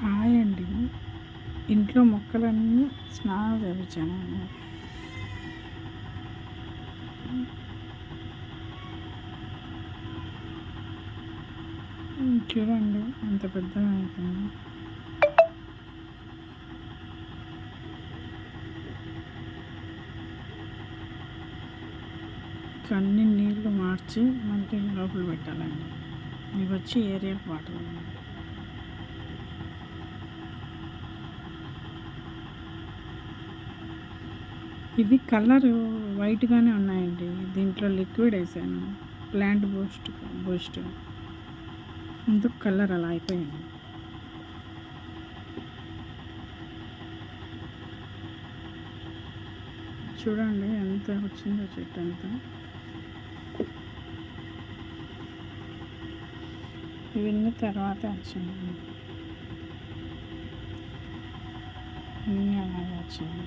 Hi అండి. ఇంట్లో మొక్కలన్నీ స్నానం చేపించాను. చూడండి ఎంత పెద్దగా అయిపోయింది. అన్ని నీళ్లు మార్చి మళ్ళీ లోపల పెట్టాలండి. ఇవి వచ్చి ఏరియల్ వాటర్. ఇవి కలర్ వైట్గానే ఉన్నాయండి. దీంట్లో లిక్విడ్ వేసాను, ప్లాంట్ బూస్ట్ అందుకు కలర్ అలా అయిపోయింది. చూడండి ఎంత వచ్చిందో చెట్టు అంతా. ఇవన్నీ తర్వాత వచ్చింది, ఇవన్నీ అలాగే వచ్చింది.